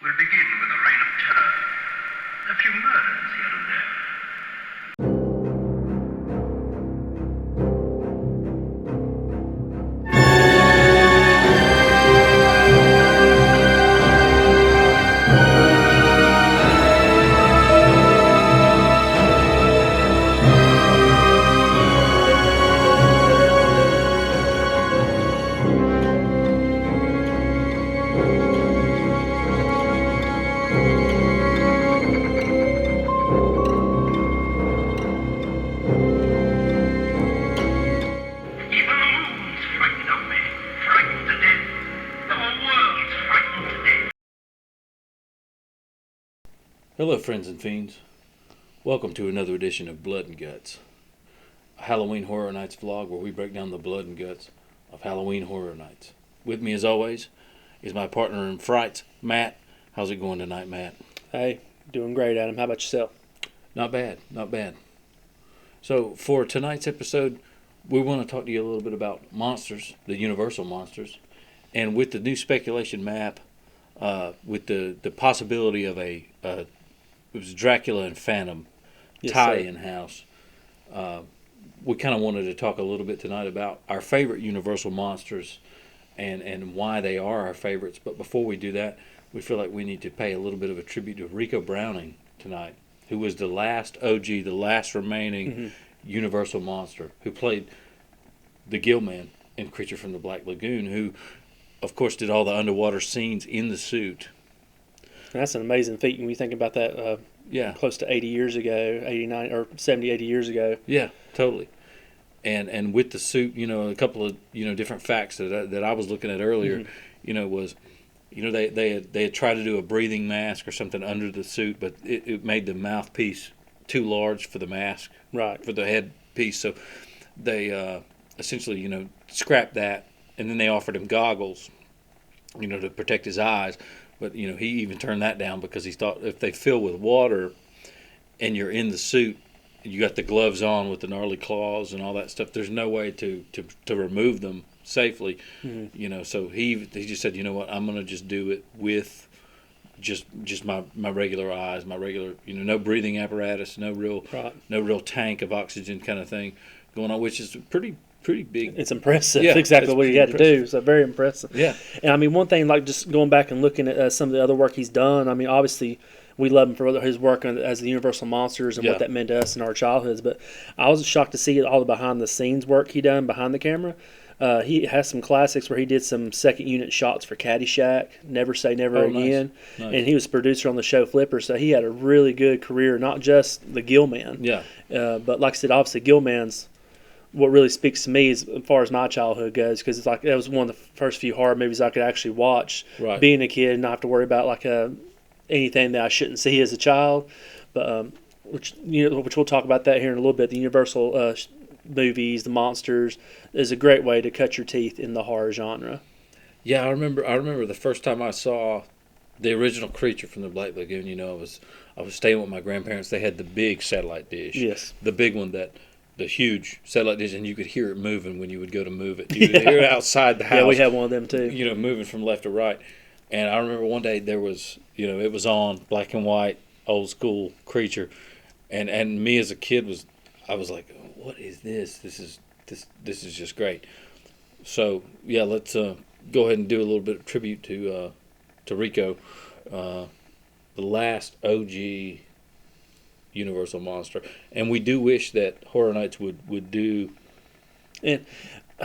We'll begin with a reign of terror. A few murders here and there. Even the moon's frightened of me, frightened to death. The whole world's frightened to death. Hello, friends and fiends. Welcome to another edition of Blood and Guts, a Halloween Horror Nights vlog where we break down the blood and guts of Halloween Horror Nights. With me, as always, is my partner in frights, Matt. How's it going tonight, Matt? Hey, doing great, Adam. How about yourself? Not bad, not bad. So, for tonight's episode, we want to talk to you a little bit about monsters, the Universal monsters, and with the new speculation map, with the possibility of it was Dracula and Phantom Yes, tie-in house. We kind of wanted to talk a little bit tonight about our favorite Universal monsters and why they are our favorites. But before we do that, we feel like we need to pay a little bit of a tribute to Rico Browning tonight, who was the last OG, the last remaining Universal monster, who played the Gill-Man in Creature from the Black Lagoon, who, of course, did all the underwater scenes in the suit. That's an amazing feat when you think about that. Yeah. Close to 80 years ago, 89 or 70, 80 years ago. Yeah, totally. And with the suit, a couple of different facts that I was looking at earlier, was, they had tried to do a breathing mask or something under the suit, but it made the mouthpiece too large for the mask, Right. for the headpiece. So they essentially scrapped that, and then they offered him goggles, to protect his eyes. But he even turned that down because he thought if they fill with water, and you're in the suit, you got the gloves on with the gnarly claws and all that stuff. There's no way to remove them safely, So he just said, you know what, I'm gonna just do it with just my regular eyes, my regular, no breathing apparatus, no real tank of oxygen kind of thing going on, which is pretty big. It's impressive. Yeah, Exactly it's what he had impressive. to do. So very impressive. Yeah. And I mean, one thing, like just going back and looking at some of the other work he's done, I mean, obviously we love him for his work as the Universal Monsters and Yeah. what that meant to us in our childhoods. But I was shocked to see all the behind the scenes work he done behind the camera. He has some classics where he did some second unit shots for Caddyshack, Never Say Never Oh, nice. Again. Nice. And he was producer on the show Flipper, so he had a really good career, not just the Gill-Man. Yeah. But like I said, obviously Gill-Man's what really speaks to me as far as my childhood goes, because it's like that was one of the first few horror movies I could actually watch Right. being a kid and not have to worry about like anything that I shouldn't see as a child. But which we'll talk about that here in a little bit. The Universal movies, the monsters, is a great way to cut your teeth in the horror genre. Yeah, I remember the first time I saw the original Creature from the Black Lagoon. I was staying with my grandparents. They had the big satellite dish. Yes. The big one, the huge satellite dish, and you could hear it moving when you would go to move it. You could hear it outside the house. Yeah, we had one of them too. Moving from left to right. And I remember one day there was, it was on black and white, old school Creature, and me as a kid I was like, what is this? This is just great. So yeah, let's go ahead and do a little bit of tribute to Rico, the last OG Universal monster, and we do wish that Horror Nights would do And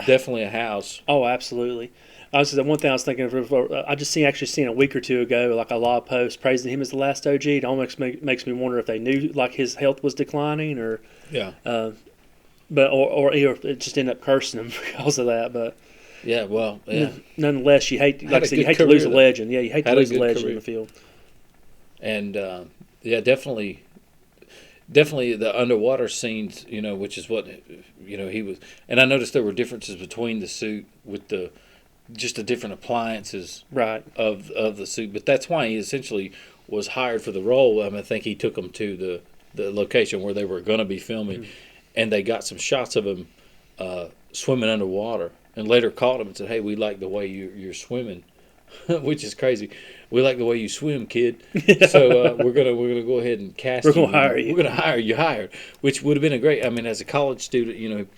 definitely a house. oh, absolutely. The one thing I was thinking of, I just seen a week or two ago, like a law post praising him as the last OG. It almost makes me wonder if they knew like his health was declining, or Yeah, but or it just ended up cursing him because of that. But yeah. Well, yeah. nonetheless, you hate, Had like I a said, you good hate to lose a career, legend. Yeah, you hate to Had a lose a good legend career. in the field. And yeah, definitely the underwater scenes, which is what he was. And I noticed there were differences between the suit with the different appliances Right. of the suit. But that's why he essentially was hired for the role. I think he took them to the location where they were going to be filming, and they got some shots of him swimming underwater. And later called him and said, "Hey, we like the way you're swimming which is crazy. We like the way you swim, kid. So we're gonna go ahead and cast We're you. gonna hire you. We're gonna hire you hired, which would have been a great. I mean, as a college student,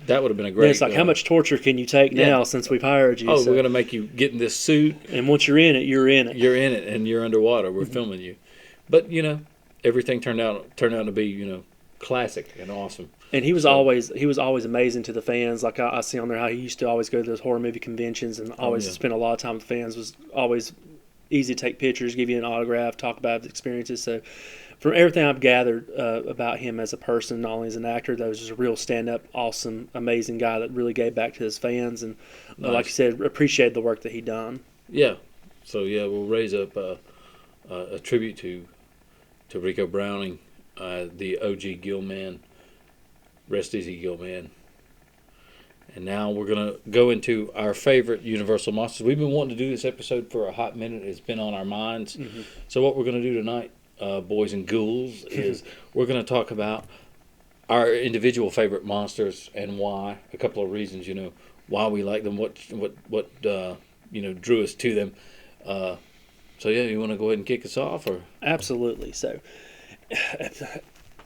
that would have been a great. Then it's like, how much torture can you take yeah. now since we've hired you? Oh, So- we're gonna make you get in this suit. and once you're in it, you're in it. You're in it, and you're underwater. We're filming you, but everything turned out to be classic and awesome. And he was always amazing to the fans. Like I see on there how he used to always go to those horror movie conventions and always yeah. spend a lot of time with fans. Was always easy to take pictures, give you an autograph, talk about his experiences. So from everything I've gathered about him as a person, not only as an actor, though, he was just a real stand-up, awesome, amazing guy that really gave back to his fans and, like you said, appreciated the work that he done. Yeah. So we'll raise up a tribute to Rico Browning, the OG Gill Man. Rest easy, Gill Man. And now we're going to go into our favorite Universal monsters. We've been wanting to do this episode for a hot minute. It's been on our minds. Mm-hmm. So what we're going to do tonight, boys and ghouls, is we're going to talk about our individual favorite monsters and why. A couple of reasons, why we like them, what drew us to them. So you want to go ahead and kick us off, or? Absolutely. So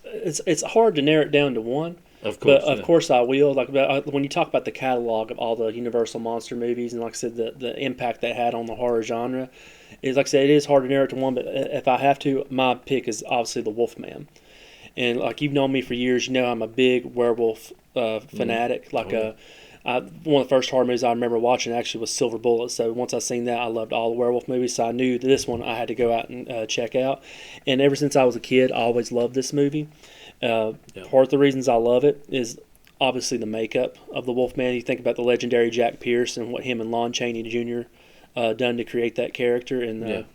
it's hard to narrow it down to one. Of course, but of course I will. Like when you talk about the catalog of all the Universal monster movies, and like I said, the impact they had on the horror genre, is like I said, it is hard to narrow it to one. But if I have to, my pick is obviously the Wolfman. And like you've known me for years, I'm a big werewolf fanatic. Like one of the first horror movies I remember watching actually was Silver Bullet. So once I seen that, I loved all the werewolf movies. So I knew that this one I had to go out and check out. And ever since I was a kid, I always loved this movie. Part of the reasons I love it is obviously the makeup of the Wolfman. You think about the legendary Jack Pierce and what him and Lon Chaney Jr. Done to create that character, and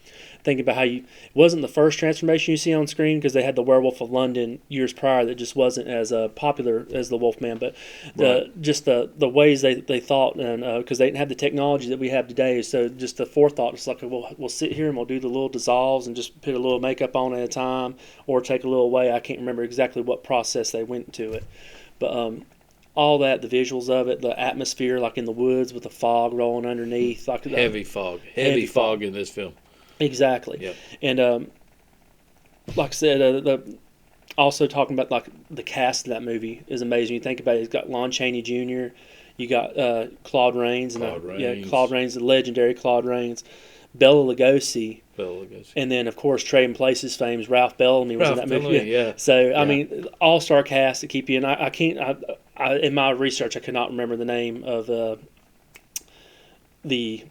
thinking about how it wasn't the first transformation you see on screen, because they had the Werewolf of London years prior that just wasn't as popular as the Wolfman, but the ways they thought, and because they didn't have the technology that we have today, so just the forethought. It's like we'll sit here and we'll do the little dissolves and just put a little makeup on at a time, or take a little away. I can't remember exactly what process they went to it, but all that, the visuals of it, the atmosphere, like in the woods with the fog rolling underneath, like heavy fog in this film. Exactly. Yep. And like I said, also talking about like the cast of that movie is amazing. You think about it, it's got Lon Chaney Jr., you got Claude Rains, Claude Rains, the legendary Claude Rains, Bela Lugosi, and then of course Trading Places fame's Ralph Bellamy was in that movie. Yeah. So I mean, all-star cast to keep you. And I can't. In my research, I could not remember the name of the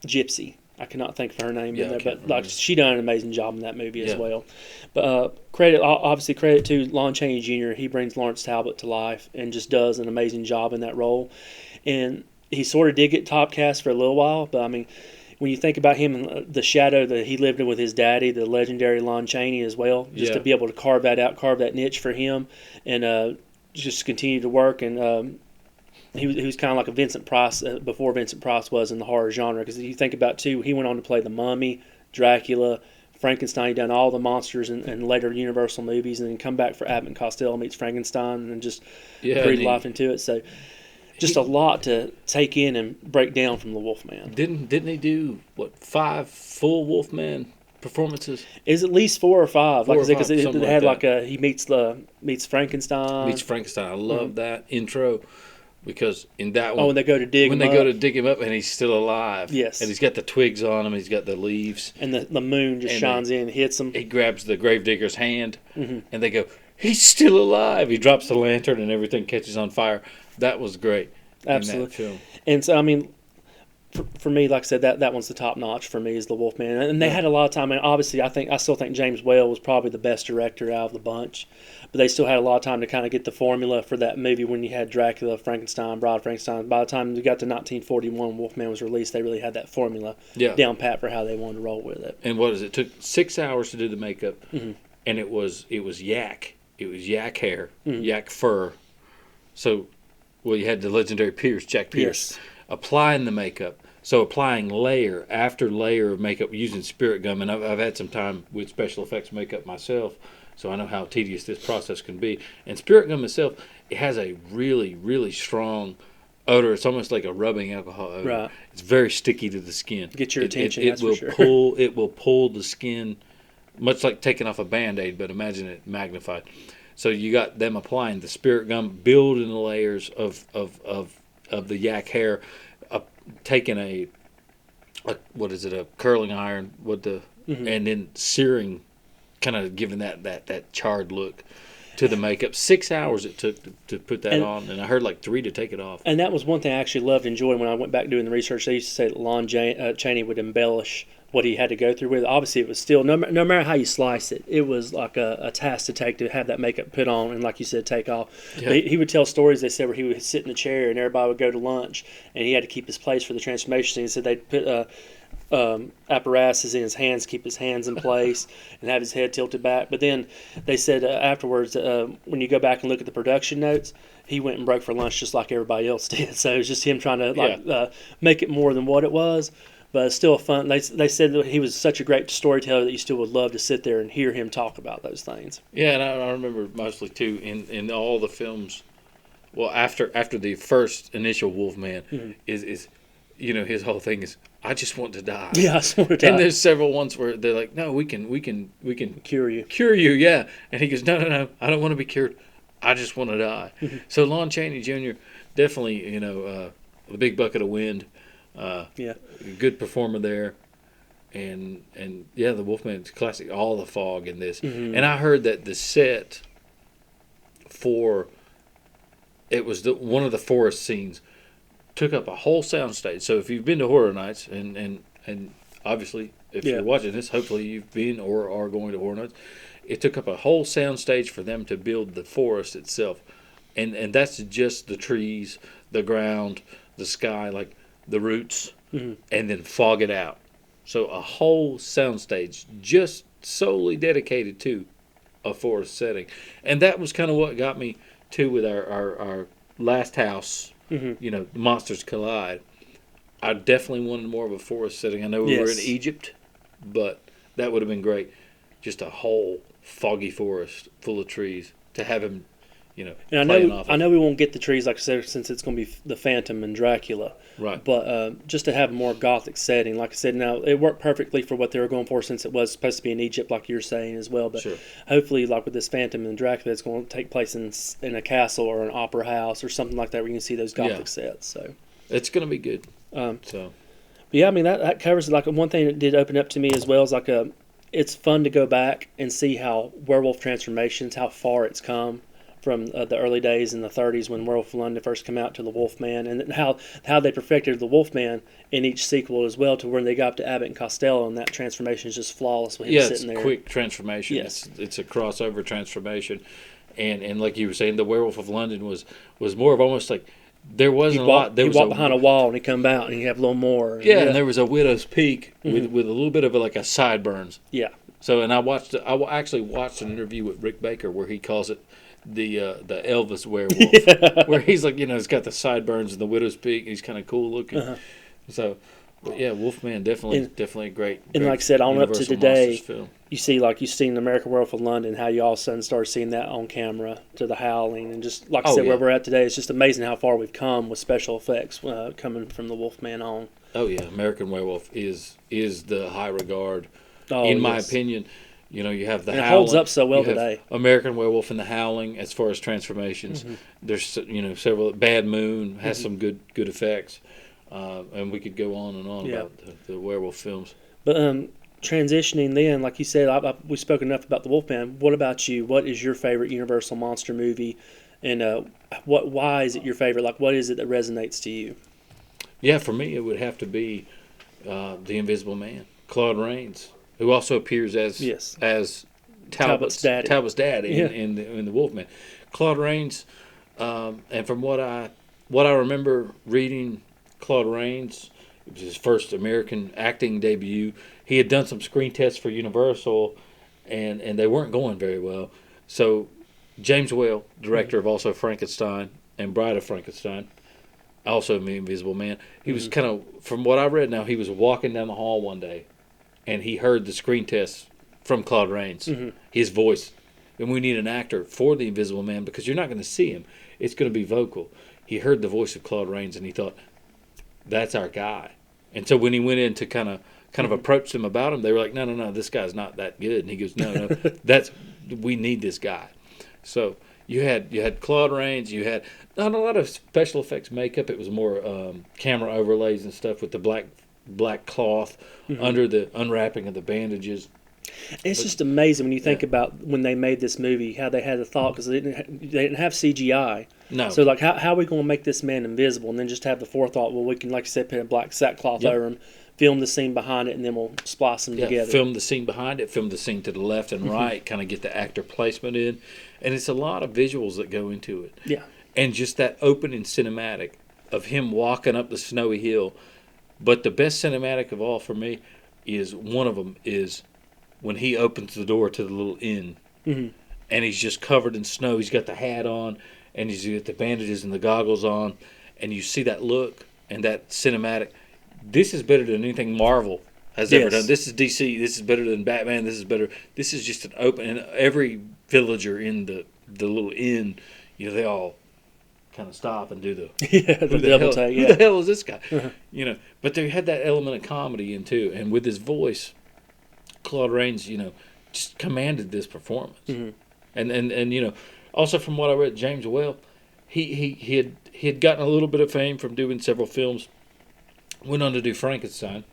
gypsy. I cannot think of her name in there, but like she done an amazing job in that movie as well. But credit to Lon Chaney Jr. He brings Lawrence Talbot to life and just does an amazing job in that role. And he sort of did get typecast for a little while, but I mean, when you think about him and the shadow that he lived in with his daddy, the legendary Lon Chaney as well, just to be able to carve that niche for him, and just continue to work. And he was kind of like a Vincent Price before Vincent Price was in the horror genre, because you think about too, he went on to play the Mummy, Dracula, Frankenstein. He done all the monsters in later Universal movies, and then come back for Abbott and Costello Meets Frankenstein, and just breathe life into it. So just a lot to take in and break down from the Wolfman. Didn't he do 5 full Wolfman performances? Is at least 4 or 5, like I said, because it had like he meets Frankenstein. Meets Frankenstein. I love that intro, because in that one, when they go to dig him up, and he's still alive. Yes, and he's got the twigs on him. He's got the leaves, and the moon just shines in, hits him. He grabs the gravedigger's hand, and they go, "He's still alive." He drops the lantern, and everything catches on fire. That was great. Absolutely. In that film. And so, I mean, for me, like I said, that one's the top notch for me, is the Wolfman. And they had a lot of time. And obviously, I still think James Whale was probably the best director out of the bunch. But they still had a lot of time to kind of get the formula for that movie. When you had Dracula, Frankenstein, Bride Frankenstein, by the time we got to 1941, Wolfman was released, they really had that formula down pat for how they wanted to roll with it. And it took 6 hours to do the makeup, and it was yak. It was yak hair, yak fur. So, you had the legendary Jack Pierce, applying the makeup. So applying layer after layer of makeup using spirit gum, and I've had some time with special effects makeup myself, so I know how tedious this process can be. And spirit gum itself, it has a really, really strong odor. It's almost like a rubbing alcohol odor. Right. It's very sticky to the skin. Get your attention, It that's for will sure. pull. It will pull the skin, much like taking off a Band-Aid, but imagine it magnified. So you got them applying the spirit gum, building the layers of the yak hair, taking a what is it, a curling iron with the and then searing, kind of giving that charred look to the makeup. 6 hours it took to put that on, and I heard like 3 to take it off. And that was one thing I actually loved and enjoyed when I went back doing the research. They used to say that Lon Chaney would embellish what he had to go through with. Obviously, it was still, no matter how you slice it, it was like a task to take to have that makeup put on and, like you said, take off. Yeah. But he would tell stories, they said, where he would sit in a chair and everybody would go to lunch, and he had to keep his place for the transformation scene. He said they'd put apparatuses in his hands, keep his hands in place, and have his head tilted back. But then they said afterwards, when you go back and look at the production notes, he went and broke for lunch just like everybody else did. So it was just him trying to make it more than what it was. But it's still fun. They said that he was such a great storyteller that you still would love to sit there and hear him talk about those things. Yeah, and I remember mostly too in all the films. Well, after the first initial Wolfman is his whole thing is, I just want to die. Yeah, I swear to God. And there's several ones where they're like, no, we can Cure you. cure you, yeah. And he goes, no, I don't want to be cured. I just want to die. So Lon Chaney Jr. definitely, the big bucket of wind. Yeah. Good performer there. And yeah, the Wolfman's classic. All the fog in this. And I heard that the set for it was one of the forest scenes took up a whole soundstage. So if you've been to Horror Nights, and obviously if you're watching this, hopefully you've been or are going to Horror Nights, it took up a whole soundstage for them to build the forest itself, and that's just the trees, the ground, the sky, like the roots, and then fog it out. So a whole soundstage just solely dedicated to a forest setting, and that was kind of what got me too with our last house. Monsters Collide. I definitely wanted more of a forest setting. I know we were in Egypt, but that would have been great. Just a whole foggy forest full of trees to have him, And I know we won't get the trees, like I said, since it's going to be the Phantom and Dracula. Right. But just to have a more gothic setting, like I said, now it worked perfectly for what they were going for, since it was supposed to be in Egypt, like you're saying as well. But hopefully, like with this Phantom and Dracula, it's going to take place in a castle or an opera house or something like that, where you can see those gothic sets. So it's going to be good. But yeah, I mean that covers like one thing that did open up to me as well is like it's fun to go back and see how werewolf transformations, how far it's come from the early days in the 30s when Werewolf of London first came out to the Wolfman, and how they perfected the Wolfman in each sequel as well, to when they got up to Abbott and Costello, and that transformation is just flawless with him sitting there. Yeah, it's a quick transformation. Yes. It's a crossover transformation, and like you were saying, the Werewolf of London was more of almost like there wasn't a lot. There he was walked behind a wall and he come out and he have a little more. And there was a widow's peak with a little bit of like a sideburns. Yeah. So, and I actually watched an interview with Rick Baker where he calls it the Elvis werewolf, where he's like, he's got the sideburns and the widow's peak. And he's kind of cool looking. So, but yeah, Wolfman definitely a great. And like I said, on up to Universal today, Monsters film. you see, like you've seen American Werewolf of London, how you all of a sudden start seeing that on camera, to the Howling, and just like I said, where we're at today, it's just amazing how far we've come with special effects coming from the Wolfman on. Oh yeah, American Werewolf is the high regard, Oh, in my opinion. You have the and it Howling. holds up so well you have today. American Werewolf and the Howling, as far as transformations. There's several. Bad Moon has some good effects, and we could go on and on about the werewolf films. But transitioning then, like you said, we spoke enough about the Wolfman. What about you? What is your favorite Universal monster movie, and why is it your favorite? Like, what is it that resonates to you? Yeah, for me, it would have to be The Invisible Man, Claude Rains, who also appears as Talbot's dad in the Wolfman. Claude Rains, and from what I remember reading, Claude Rains, it was his first American acting debut. He had done some screen tests for Universal, and they weren't going very well. So James Whale, director of also Frankenstein and Bride of Frankenstein, also The Invisible Man, he was kind of, from what I read now, he was walking down the hall one day, and he heard the screen test from Claude Rains, his voice. And we need an actor for The Invisible Man because you're not going to see him. It's going to be vocal. he heard the voice of Claude Rains and he thought, that's our guy. And so when he went in to kind of approach them about him, they were like, no, this guy's not that good. And he goes, no, we need this guy. So you had Claude Rains, you had not a lot of special effects makeup. It was more camera overlays and stuff with the black cloth under the unwrapping of the bandages. It's just amazing when you think about when they made this movie, how they had the thought, because they didn't have CGI. No. So like, how are we going to make this man invisible, and then just have the forethought? Well, we can, like I said, put a black sackcloth over him, film the scene behind it, and then we'll splice them together. Film the scene behind it, film the scene to the left and right, kind of get the actor placement in, and it's a lot of visuals that go into it. Yeah. And just that opening cinematic of him walking up the snowy hill. But the best cinematic of all for me is one of them is when he opens the door to the little inn, and he's just covered in snow. He's got the hat on, and he's got the bandages and the goggles on, and you see that look and that cinematic. This is better than anything Marvel has ever done. This is DC. This is better than Batman. This is better. This is just an open, and every villager in the little inn, they all kind of stop and do the the double take. Who the hell is this guy? But they had that element of comedy in too, and with his voice, Claude Rains, just commanded this performance. And also from what I read, James Whale, he had gotten a little bit of fame from doing several films. Went on to do Frankenstein.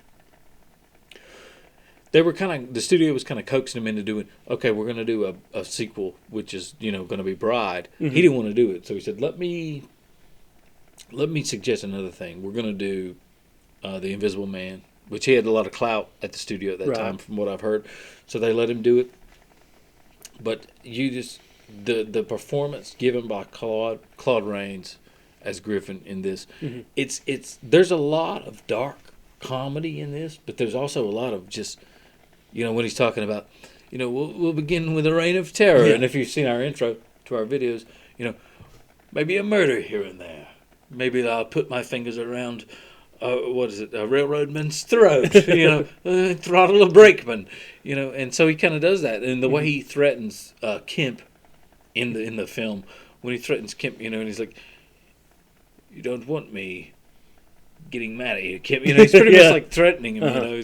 The studio was kind of coaxing him into doing, okay, we're going to do a sequel, which is, going to be Bride. He didn't want to do it. So he said, let me suggest another thing. We're going to do The Invisible Man, which he had a lot of clout at the studio at that time, from what I've heard. So they let him do it. But the performance given by Claude Rains as Griffin in this, there's a lot of dark comedy in this, but there's also a lot of just, when he's talking about, we'll begin with a reign of terror, and if you've seen our intro to our videos, maybe a murder here and there, maybe I'll put my fingers around, a railroadman's throat, throttle a brakeman, and so he kind of does that, and the way he threatens Kemp in the film, when he threatens Kemp, and he's like, you don't want me getting mad at you, Kemp. He's pretty much like threatening him.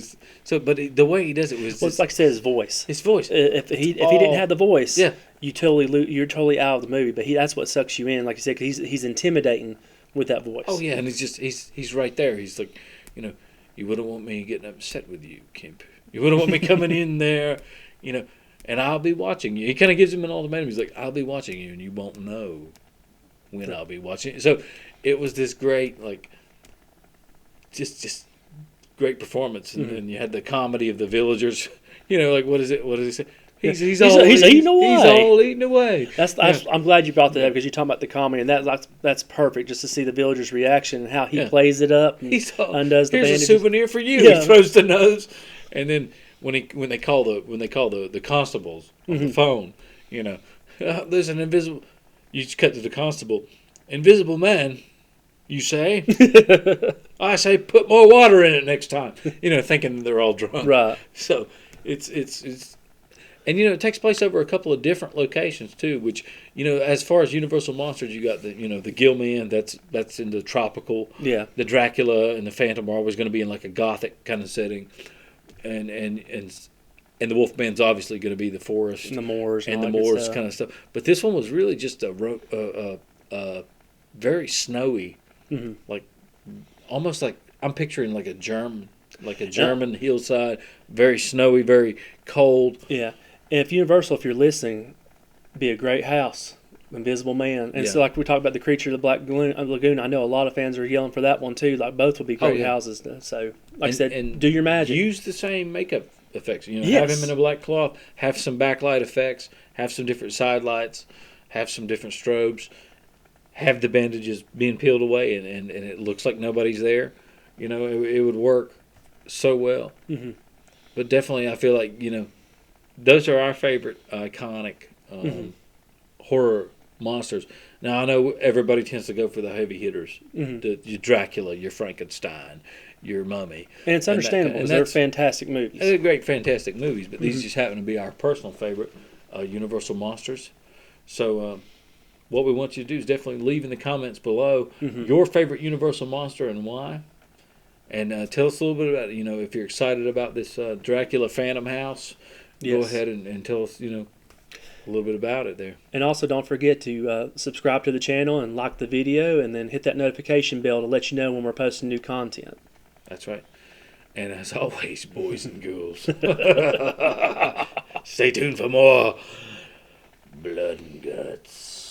But the way he does it was, it's like I said, his voice. His voice. If he didn't have the voice, you're totally out of the movie. But that's what sucks you in, like you said, because he's intimidating with that voice. Oh yeah, and he's right there. He's like, you wouldn't want me getting upset with you, Kemp. You wouldn't want me coming in there, and I'll be watching you. He kind of gives him an ultimatum. He's like, I'll be watching you, and you won't know when I'll be watching. So it was this great, like, just great performance, and then you had the comedy of the villagers. Like, what is it? What does he say? He's eating away. He's all eating away. I'm glad you brought that up, because you're talking about the comedy, and that's perfect, just to see the villagers' reaction and how he plays it up and undoes the bandages. Here's a souvenir for you. He throws the nose, and then when they call the constables on the phone, there's an invisible. You just cut to the constable. Invisible man, you say? I say put more water in it next time. Thinking they're all drunk. Right. So it's and it takes place over a couple of different locations too, which, as far as Universal Monsters, you got the Gill-Man, that's in the tropical. Yeah. The Dracula and the Phantom are always going to be in like a gothic kind of setting. And the Wolfman's obviously going to be the forest and the moors and the moors kind of stuff. But this one was really just a very snowy, like almost like I'm picturing like a German hillside, very snowy, very cold. Yeah, and if Universal, if you're listening, be a great house, Invisible Man, and so like we talked about the Creature of the Black Lagoon. I know a lot of fans are yelling for that one too. Like both would be great houses. So like I said, do your magic. Use the same makeup effects. Have him in a black cloth. Have some backlight effects. Have some different side lights. Have some different strobes. Have the bandages being peeled away, and it looks like nobody's there. It would work so well. But definitely, I feel like those are our favorite iconic horror monsters. Now I know everybody tends to go for the heavy hitters, your Dracula, your Frankenstein, your Mummy, and it's understandable. And they're fantastic movies. They're great, fantastic movies. But these just happen to be our personal favorite, Universal Monsters. So what we want you to do is definitely leave in the comments below your favorite Universal monster and why. And tell us a little bit about, if you're excited about this Dracula Phantom House, go Yes. ahead and tell us, a little bit about it there. And also, don't forget to subscribe to the channel and like the video, and then hit that notification bell to let you know when we're posting new content. That's right. And as always, boys and girls, stay tuned for more Blood and Guts.